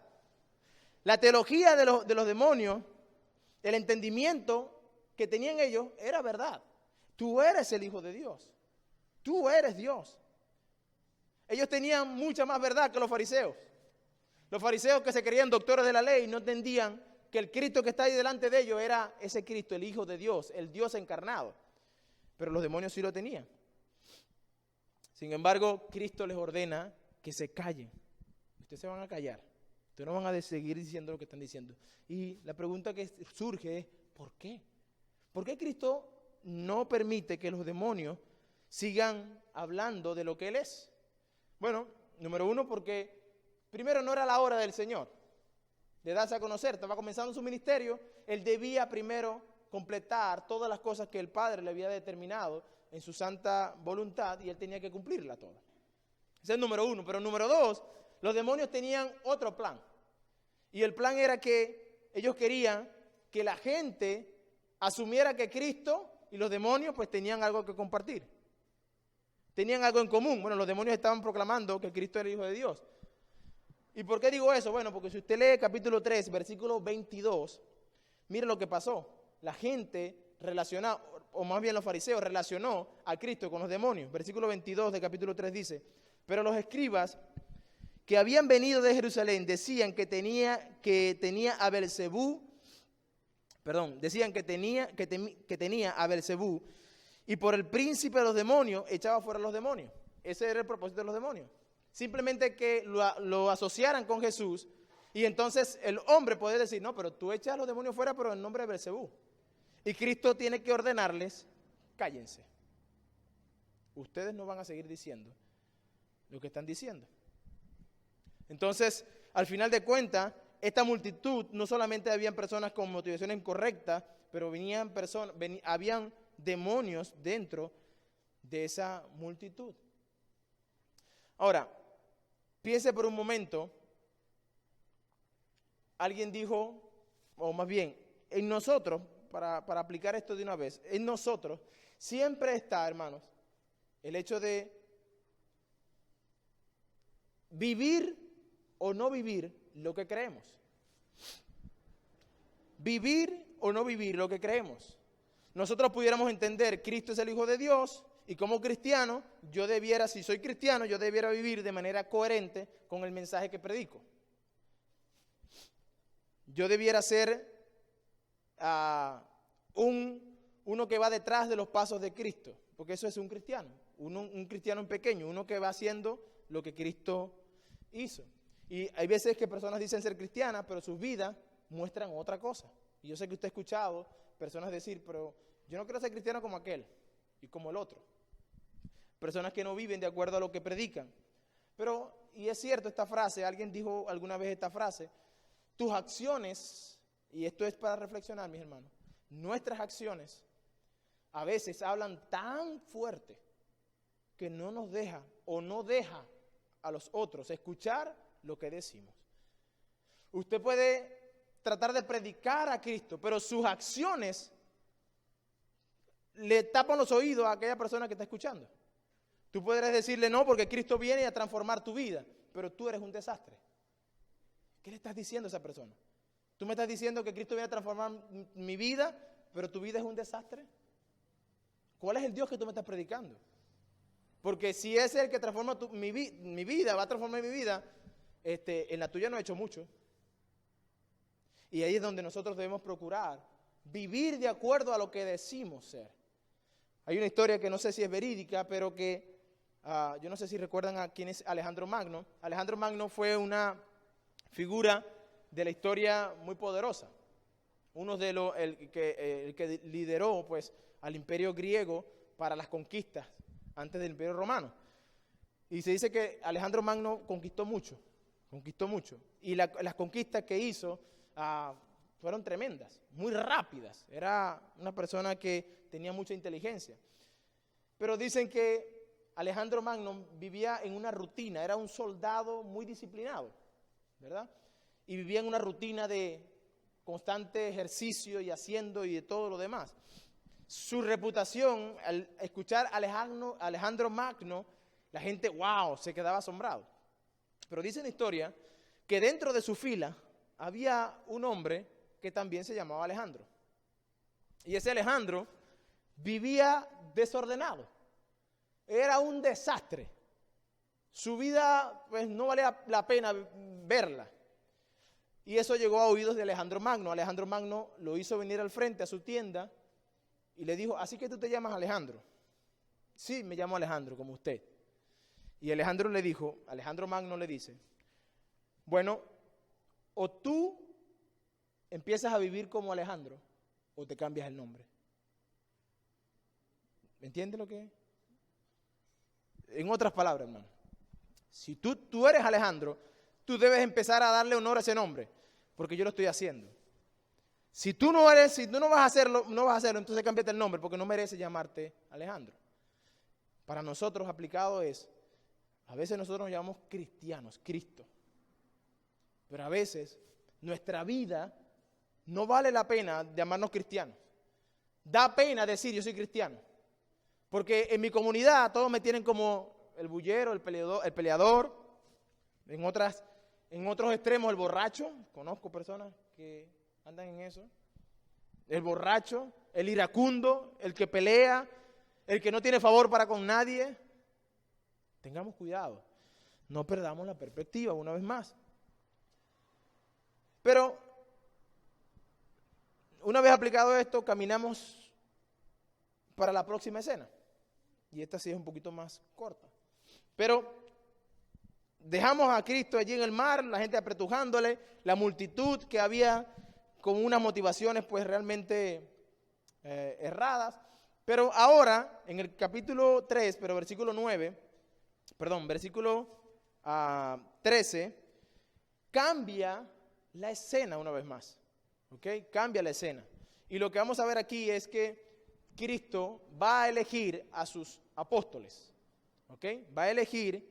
La teología de los demonios, el entendimiento que tenían ellos era verdad. Tú eres el Hijo de Dios. Tú eres Dios. Ellos tenían mucha más verdad que los fariseos. Los fariseos que se creían doctores de la ley no entendían que el Cristo que está ahí delante de ellos era ese Cristo, el Hijo de Dios, el Dios encarnado. Pero los demonios sí lo tenían. Sin embargo, Cristo les ordena que se callen. Ustedes se van a callar. Esto Ustedes no van a seguir diciendo lo que están diciendo. Y la pregunta que surge es, ¿por qué? ¿Por qué Cristo no permite que los demonios sigan hablando de lo que Él es? Bueno, número uno, porque primero no era la hora del Señor de darse a conocer. Estaba comenzando su ministerio. Él debía primero completar todas las cosas que el Padre le había determinado en su santa voluntad y Él tenía que cumplirla toda. Ese es el número uno. Pero número dos, los demonios tenían otro plan. Y el plan era que ellos querían que la gente asumiera que Cristo y los demonios pues tenían algo que compartir. Tenían algo en común. Bueno, los demonios estaban proclamando que Cristo era el Hijo de Dios. ¿Y por qué digo eso? Bueno, porque si usted lee capítulo 3, versículo 22, mire lo que pasó. La gente relacionó, o más bien los fariseos, relacionó a Cristo con los demonios. Versículo 22 de capítulo 3 dice, pero los escribas que habían venido de Jerusalén decían que tenía a Beelzebú, a Beelzebú, y por el príncipe de los demonios echaba fuera a los demonios. Ese era el propósito de los demonios. Simplemente que lo asociaran con Jesús y entonces el hombre puede decir, no, pero tú echas a los demonios fuera, pero en nombre de Beelzebú. Y Cristo tiene que ordenarles, cállense. Ustedes no van a seguir diciendo lo que están diciendo. Entonces, al final de cuentas, esta multitud, no solamente habían personas con motivaciones incorrectas, pero habían demonios dentro de esa multitud. Ahora, piense por un momento, alguien dijo, o más bien, en nosotros, para aplicar esto de una vez, en nosotros siempre está, hermanos, el hecho de vivir o no vivir lo que creemos. Vivir o no vivir lo que creemos. Nosotros pudiéramos entender, Cristo es el Hijo de Dios, y como cristiano, si soy cristiano, yo debiera vivir de manera coherente con el mensaje que predico. Yo debiera ser uno que va detrás de los pasos de Cristo, porque eso es un cristiano, un cristiano pequeño, uno que va haciendo lo que Cristo hizo. Y hay veces que personas dicen ser cristianas, pero sus vidas muestran otra cosa. Y yo sé que usted ha escuchado personas decir, pero yo no quiero ser cristiano como aquel y como el otro. Personas que no viven de acuerdo a lo que predican. Pero, y es cierto esta frase, alguien dijo alguna vez esta frase, tus acciones, y esto es para reflexionar, mis hermanos, nuestras acciones a veces hablan tan fuerte que no nos deja o no deja a los otros escuchar lo que decimos. Usted puede tratar de predicar a Cristo, pero sus acciones le tapan los oídos a aquella persona que está escuchando. Tú podrás decirle no, porque Cristo viene a transformar tu vida, pero tú eres un desastre. ¿Qué le estás diciendo a esa persona? Tú me estás diciendo que Cristo viene a transformar mi vida, pero tu vida es un desastre. ¿Cuál es el Dios que tú me estás predicando? Porque si es el que transforma mi vida, va a transformar mi vida, en la tuya no he hecho mucho. Y ahí es donde nosotros debemos procurar vivir de acuerdo a lo que decimos ser. Hay una historia que no sé si es verídica, pero que yo no sé si recuerdan a quién es Alejandro Magno. Alejandro Magno fue una figura de la historia muy poderosa. El que lideró pues al imperio griego para las conquistas antes del imperio romano. Y se dice que Alejandro Magno conquistó mucho. Y las conquistas que hizo fueron tremendas, muy rápidas. Era una persona que tenía mucha inteligencia. Pero dicen que Alejandro Magno vivía en una rutina, era un soldado muy disciplinado, ¿verdad? Y vivía en una rutina de constante ejercicio y haciendo y de todo lo demás. Su reputación, al escuchar a Alejandro Magno, la gente, wow, se quedaba asombrado. Pero dice la historia que dentro de su fila había un hombre que también se llamaba Alejandro. Y ese Alejandro vivía desordenado. Era un desastre. Su vida, pues, no valía la pena verla. Y eso llegó a oídos de Alejandro Magno. Alejandro Magno lo hizo venir al frente a su tienda y le dijo, ¿así que tú te llamas Alejandro? Sí, me llamo Alejandro, como usted. Y Alejandro Magno le dice, bueno, O tú empiezas a vivir como Alejandro, o te cambias el nombre. ¿Me entiendes lo que es? En otras palabras, hermano, si tú eres Alejandro, tú debes empezar a darle honor a ese nombre, porque yo lo estoy haciendo. Si tú no vas a hacerlo, entonces cámbiate el nombre, porque no mereces llamarte Alejandro. Para nosotros aplicado es, a veces nosotros nos llamamos cristianos, Cristo, pero a veces nuestra vida no vale la pena llamarnos cristianos. Da pena decir yo soy cristiano, porque en mi comunidad todos me tienen como el bullero, el peleador, en otros extremos el borracho. Conozco personas que andan en eso. El borracho, el iracundo, el que pelea, el que no tiene favor para con nadie. Tengamos cuidado, no perdamos la perspectiva una vez más. Pero una vez aplicado esto, caminamos para la próxima escena. Y esta sí es un poquito más corta. Pero dejamos a Cristo allí en el mar, la gente apretujándole, la multitud que había con unas motivaciones pues realmente erradas. Pero ahora, en el capítulo 3, pero versículo 13, cambia la escena una vez más. ¿Ok? Cambia la escena. Y lo que vamos a ver aquí es que Cristo va a elegir a sus apóstoles. ¿Ok? Va a elegir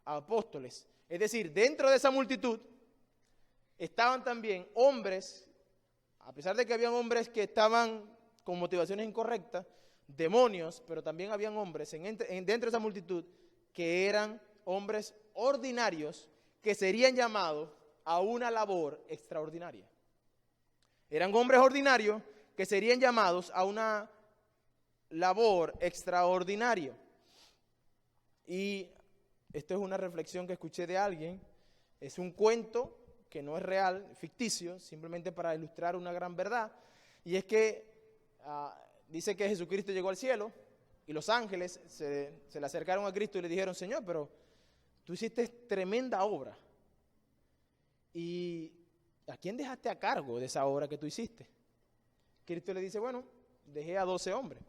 a apóstoles. Es decir, dentro de esa multitud estaban también hombres, a pesar de que habían hombres que estaban con motivaciones incorrectas, demonios, pero también habían hombres dentro de esa multitud que eran hombres ordinarios que serían llamados a una labor extraordinaria. Eran hombres ordinarios que serían llamados a una labor extraordinaria. Y esto es una reflexión que escuché de alguien, es un cuento que no es real, ficticio, simplemente para ilustrar una gran verdad, y es que dice que Jesucristo llegó al cielo y los ángeles se le acercaron a Cristo y le dijeron: Señor, pero tú hiciste tremenda obra, ¿y a quién dejaste a cargo de esa obra que tú hiciste? Cristo le dice: bueno, dejé a 12 hombres.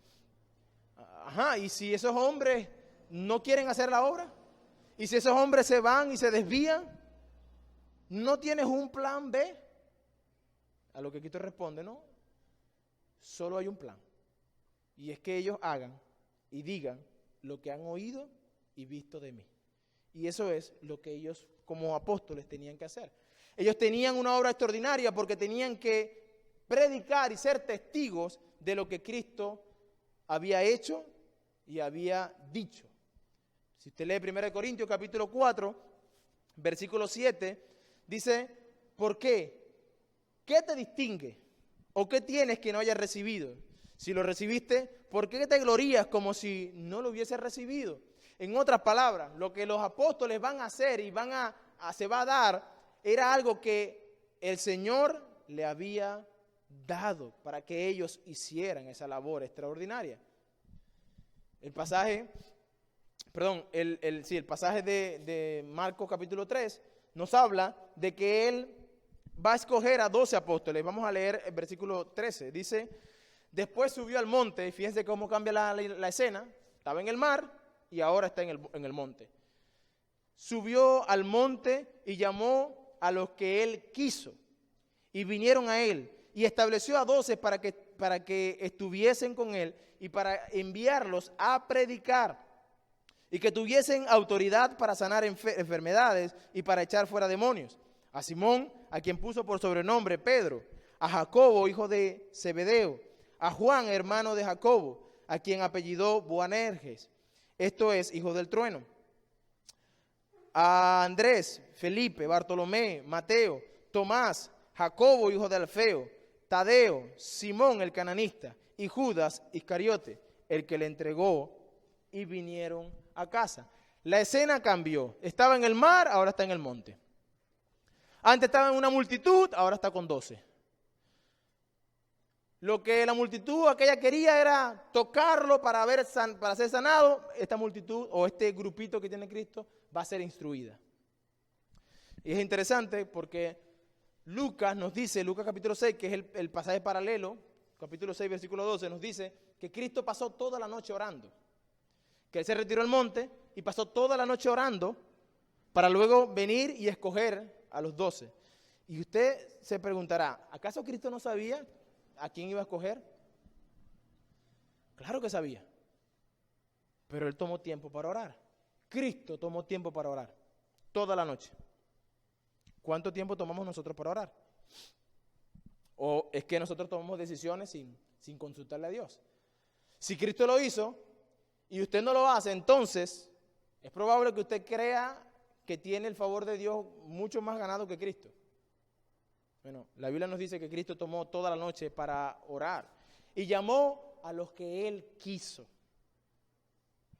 Ajá, ¿y si esos hombres no quieren hacer la obra? ¿Y si esos hombres se van y se desvían? ¿No tienes un plan B? A lo que Cristo responde: no, solo hay un plan. Y es que ellos hagan y digan lo que han oído y visto de mí. Y eso es lo que ellos como apóstoles tenían que hacer. Ellos tenían una obra extraordinaria porque tenían que predicar y ser testigos de lo que Cristo había hecho y había dicho. Si usted lee 1 Corintios capítulo 4, versículo 7, dice: ¿por qué? ¿Qué te distingue? ¿O qué tienes que no hayas recibido? Si lo recibiste, ¿por qué te glorías como si no lo hubieses recibido? En otras palabras, lo que los apóstoles van a hacer y se va a dar era algo que el Señor le había dado para que ellos hicieran esa labor extraordinaria. El pasaje de Marcos capítulo 3 nos habla de que Él va a escoger a 12 apóstoles. Vamos a leer el versículo 13. Dice: después subió al monte, y fíjense cómo cambia la escena. Estaba en el mar y ahora está en el monte. Subió al monte y llamó a los que Él quiso, y vinieron a Él, y estableció a 12 para que estuviesen con Él y para enviarlos a predicar, y que tuviesen autoridad para sanar enfermedades y para echar fuera demonios. A Simón, a quien puso por sobrenombre Pedro, a Jacobo, hijo de Zebedeo, a Juan, hermano de Jacobo, a quien apellidó Boanerges, esto es, hijo del trueno, a Andrés, Felipe, Bartolomé, Mateo, Tomás, Jacobo, hijo de Alfeo, Tadeo, Simón el cananista y Judas Iscariote, el que le entregó, y vinieron a casa. La escena cambió. Estaba en el mar, ahora está en el monte. Antes estaba en una multitud, ahora está con 12. Lo que la multitud aquella quería era tocarlo para ser sanado. Esta multitud o este grupito que tiene Cristo va a ser instruida. Y es interesante porque Lucas nos dice, Lucas capítulo 6, que es el pasaje paralelo, capítulo 6, versículo 12, nos dice que Cristo pasó toda la noche orando. Que Él se retiró al monte y pasó toda la noche orando para luego venir y escoger a los 12. Y usted se preguntará, ¿acaso Cristo no sabía a quién iba a escoger? Claro que sabía, pero Él tomó tiempo para orar. Cristo tomó tiempo para orar, toda la noche. ¿Cuánto tiempo tomamos nosotros para orar? ¿O es que nosotros tomamos decisiones sin consultarle a Dios? Si Cristo lo hizo y usted no lo hace, entonces es probable que usted crea que tiene el favor de Dios mucho más ganado que Cristo. Bueno, la Biblia nos dice que Cristo tomó toda la noche para orar y llamó a los que Él quiso.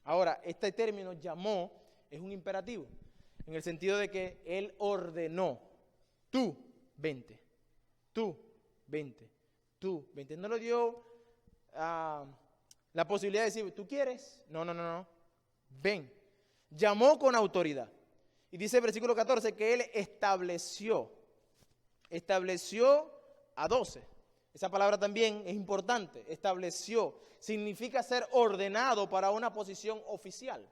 Ahora, este término llamó es un imperativo, en el sentido de que Él ordenó, tú, vente, tú, vente, tú, vente. No le dio la posibilidad de decir, ¿tú quieres? No, ven. Llamó con autoridad. Y dice el versículo 14 que Él estableció a 12. Esa palabra también es importante, estableció. Significa ser ordenado para una posición oficial.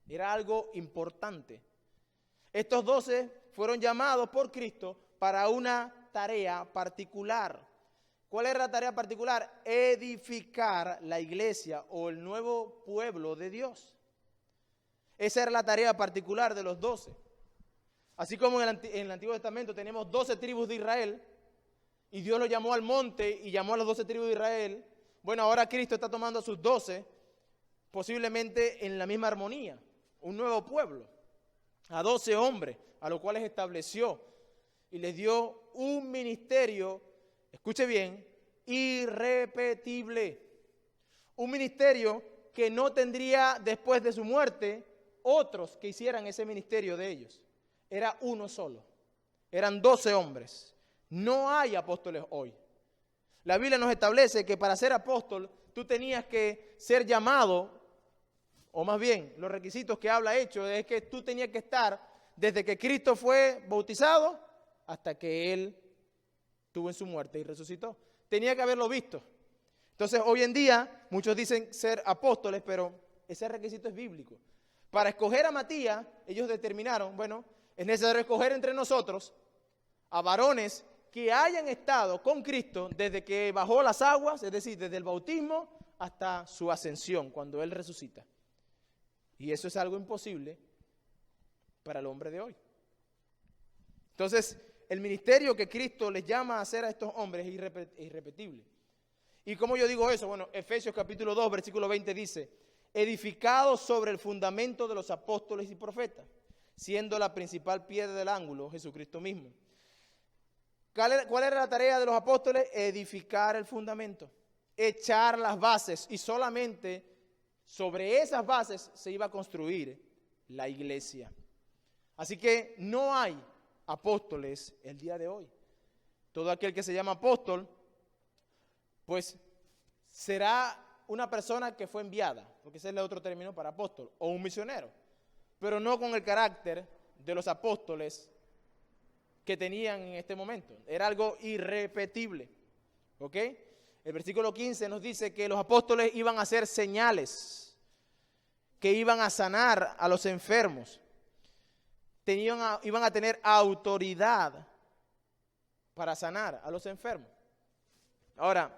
Era algo importante. Estos 12 fueron llamados por Cristo para una tarea particular. ¿Cuál era la tarea particular? Edificar la iglesia o el nuevo pueblo de Dios. Esa era la tarea particular de los 12. Así como en el Antiguo Testamento tenemos 12 tribus de Israel y Dios los llamó al monte y llamó a las 12 tribus de Israel. Bueno, ahora Cristo está tomando a sus 12, posiblemente en la misma armonía, un nuevo pueblo, a 12 hombres, a los cuales estableció y les dio un ministerio, escuche bien, irrepetible. Un ministerio que no tendría después de su muerte otros que hicieran ese ministerio de ellos. Era uno solo. Eran 12 hombres. No hay apóstoles hoy. La Biblia nos establece que para ser apóstol tú tenías que ser llamado, o más bien los requisitos que habla Hechos es que tú tenías que estar desde que Cristo fue bautizado hasta que Él tuvo en su muerte y resucitó. Tenía que haberlo visto. Entonces hoy en día muchos dicen ser apóstoles, pero ese requisito es bíblico. Para escoger a Matías, ellos determinaron, bueno, es necesario escoger entre nosotros a varones que hayan estado con Cristo desde que bajó las aguas, es decir, desde el bautismo hasta su ascensión, cuando Él resucita. Y eso es algo imposible para el hombre de hoy. Entonces, el ministerio que Cristo les llama a hacer a estos hombres es irrepetible. ¿Y cómo yo digo eso? Bueno, Efesios capítulo 2, versículo 20 dice, edificados sobre el fundamento de los apóstoles y profetas, siendo la principal piedra del ángulo Jesucristo mismo. ¿Cuál era la tarea de los apóstoles? Edificar el fundamento, echar las bases, y solamente sobre esas bases se iba a construir la iglesia. Así que no hay apóstoles el día de hoy. Todo aquel que se llama apóstol, pues será una persona que fue enviada, porque ese es el otro término para apóstol, o un misionero, pero no con el carácter de los apóstoles que tenían en este momento. Era algo irrepetible. ¿Ok? El versículo 15 nos dice que los apóstoles iban a hacer señales, que iban a sanar a los enfermos, iban a tener autoridad para sanar a los enfermos. Ahora,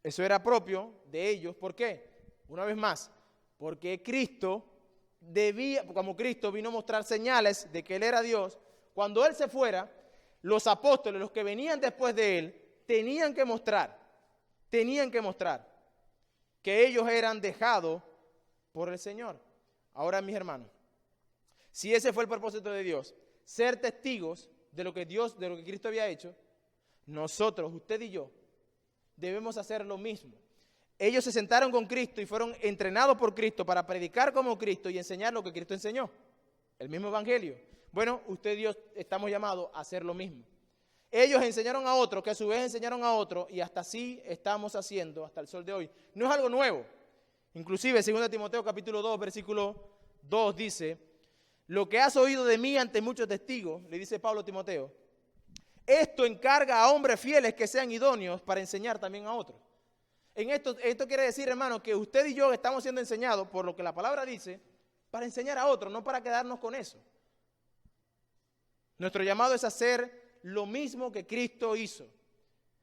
eso era propio de ellos. ¿Por qué? Una vez más, porque Cristo como Cristo vino a mostrar señales de que Él era Dios. Cuando Él se fuera, los apóstoles, los que venían después de Él, tenían que mostrar que ellos eran dejados por el Señor. Ahora, mis hermanos, si ese fue el propósito de Dios, ser testigos de lo que Cristo había hecho, nosotros, usted y yo, debemos hacer lo mismo. Ellos se sentaron con Cristo y fueron entrenados por Cristo para predicar como Cristo y enseñar lo que Cristo enseñó, el mismo evangelio. Bueno, usted y yo estamos llamados a hacer lo mismo. Ellos enseñaron a otros, que a su vez enseñaron a otros, y hasta así estamos haciendo hasta el sol de hoy. No es algo nuevo. Inclusive, 2 Timoteo capítulo 2, versículo 2 dice, lo que has oído de mí ante muchos testigos, le dice Pablo a Timoteo, Esto encarga a hombres fieles que sean idóneos para enseñar también a otros. Esto quiere decir, hermano, que usted y yo estamos siendo enseñados por lo que la palabra dice para enseñar a otros, no para quedarnos con eso. Nuestro llamado es hacer lo mismo que Cristo hizo.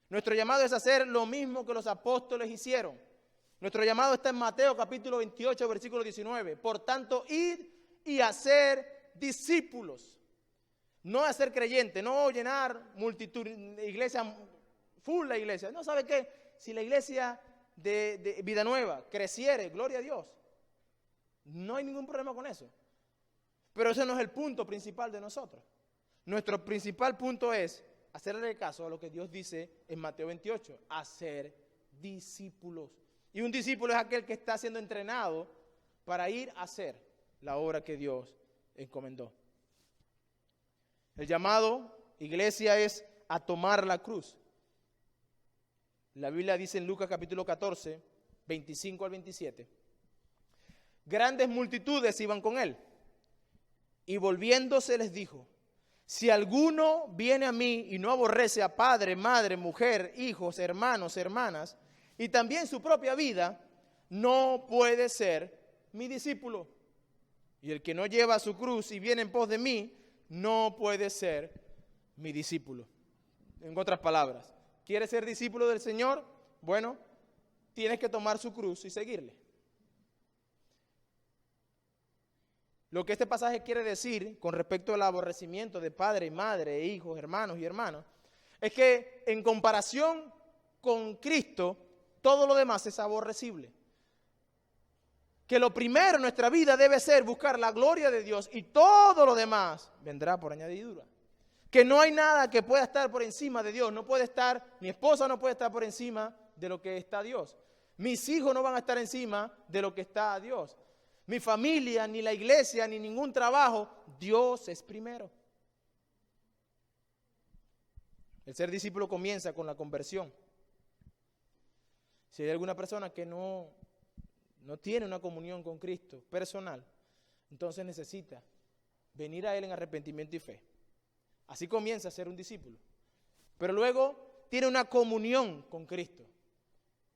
Nuestro llamado es hacer lo mismo que los apóstoles hicieron. Nuestro llamado está en Mateo capítulo 28, versículo 19. Por tanto, id y hacer discípulos. No hacer creyentes, no llenar multitud, iglesia, full la iglesia. No, ¿sabe qué? Si la iglesia de Vida Nueva creciere, gloria a Dios, no hay ningún problema con eso. Pero ese no es el punto principal de nosotros. Nuestro principal punto es hacerle caso a lo que Dios dice en Mateo 28, hacer discípulos. Y un discípulo es aquel que está siendo entrenado para ir a hacer la obra que Dios encomendó. El llamado, iglesia, es a tomar la cruz. La Biblia dice en Lucas capítulo 14, 25 al 27. Grandes multitudes iban con él, y volviéndose les dijo: si alguno viene a mí y no aborrece a padre, madre, mujer, hijos, hermanos, hermanas, y también su propia vida, no puede ser mi discípulo. Y el que no lleva su cruz y viene en pos de mí, no puede ser mi discípulo. En otras palabras, ¿quieres ser discípulo del Señor? Bueno, tienes que tomar su cruz y seguirle. Lo que este pasaje quiere decir con respecto al aborrecimiento de padre, madre, hijos, hermanos y hermanas, es que en comparación con Cristo, todo lo demás es aborrecible. Que lo primero en nuestra vida debe ser buscar la gloria de Dios y todo lo demás vendrá por añadidura. Que no hay nada que pueda estar por encima de Dios. No puede estar, mi esposa no puede estar por encima de lo que está Dios. Mis hijos no van a estar encima de lo que está Dios. Mi familia, ni la iglesia, ni ningún trabajo, Dios es primero. El ser discípulo comienza con la conversión. Si hay alguna persona que no tiene una comunión con Cristo personal, entonces necesita venir a Él en arrepentimiento y fe. Así comienza a ser un discípulo. Pero luego tiene una comunión con Cristo.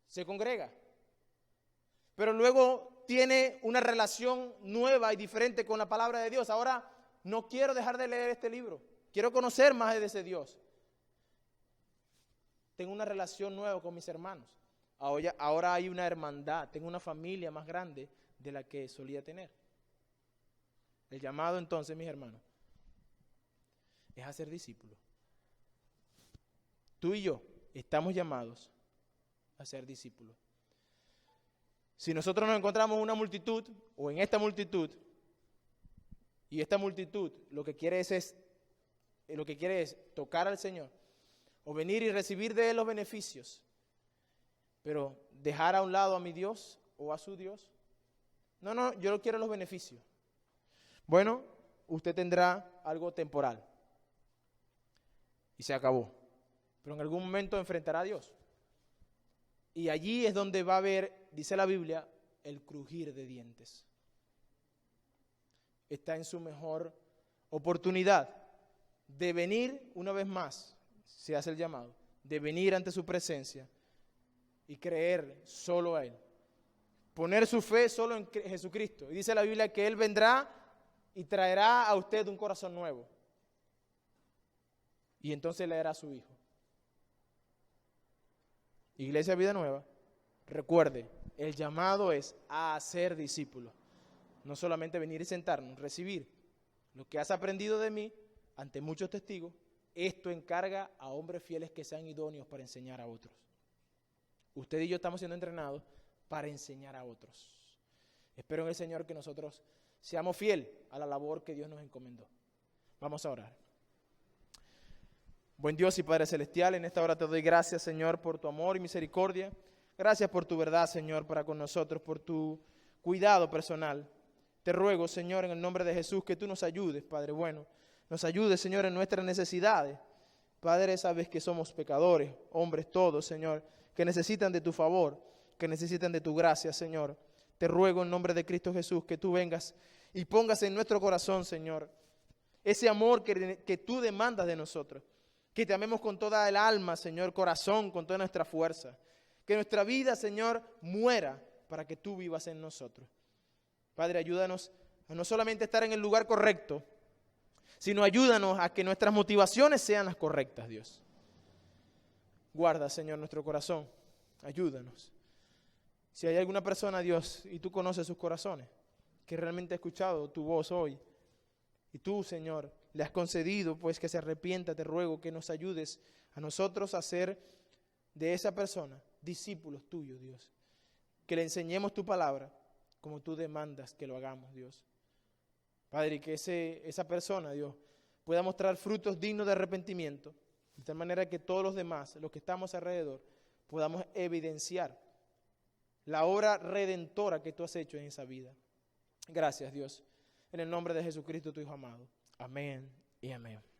Se congrega. Pero luego tiene una relación nueva y diferente con la palabra de Dios. Ahora no quiero dejar de leer este libro. Quiero conocer más de ese Dios. Tengo una relación nueva con mis hermanos. Ahora hay una hermandad. Tengo una familia más grande de la que solía tener. El llamado entonces, mis hermanos, es a ser discípulos. Tú y yo estamos llamados a ser discípulos. Si nosotros nos encontramos en una multitud o en esta multitud, y esta multitud lo que quiere es tocar al Señor o venir y recibir de Él los beneficios, pero dejar a un lado a mi Dios o a su Dios, no, yo no quiero los beneficios. Bueno, usted tendrá algo temporal y se acabó, pero en algún momento enfrentará a Dios. Y allí es donde va a haber, dice la Biblia, el crujir de dientes. Está en su mejor oportunidad de venir una vez más, se hace el llamado, de venir ante su presencia y creer solo a Él. Poner su fe solo en Jesucristo. Y dice la Biblia que Él vendrá y traerá a usted un corazón nuevo. Y entonces le dará a su Hijo. Iglesia Vida Nueva, recuerde, el llamado es a ser discípulos. No solamente venir y sentarnos, recibir lo que has aprendido de mí ante muchos testigos. Esto encarga a hombres fieles que sean idóneos para enseñar a otros. Usted y yo estamos siendo entrenados para enseñar a otros. Espero en el Señor que nosotros seamos fieles a la labor que Dios nos encomendó. Vamos a orar. Buen Dios y Padre Celestial, en esta hora te doy gracias, Señor, por tu amor y misericordia. Gracias por tu verdad, Señor, para con nosotros, por tu cuidado personal. Te ruego, Señor, en el nombre de Jesús, que tú nos ayudes, Padre bueno. Nos ayudes, Señor, en nuestras necesidades. Padre, sabes que somos pecadores, hombres todos, Señor, que necesitan de tu favor, que necesitan de tu gracia, Señor. Te ruego en nombre de Cristo Jesús que tú vengas y pongas en nuestro corazón, Señor, ese amor que tú demandas de nosotros. Que te amemos con toda el alma, Señor, corazón, con toda nuestra fuerza. Que nuestra vida, Señor, muera para que tú vivas en nosotros. Padre, ayúdanos a no solamente estar en el lugar correcto, sino ayúdanos a que nuestras motivaciones sean las correctas, Dios. Guarda, Señor, nuestro corazón. Ayúdanos. Si hay alguna persona, Dios, y tú conoces sus corazones, que realmente ha escuchado tu voz hoy, y tú, Señor, le has concedido, pues, que se arrepienta, te ruego que nos ayudes a nosotros a ser de esa persona discípulos tuyos, Dios. Que le enseñemos tu palabra como tú demandas que lo hagamos, Dios. Padre, y que esa persona, Dios, pueda mostrar frutos dignos de arrepentimiento, de tal manera que todos los demás, los que estamos alrededor, podamos evidenciar la obra redentora que tú has hecho en esa vida. Gracias, Dios. En el nombre de Jesucristo, tu Hijo amado. Amén y amén.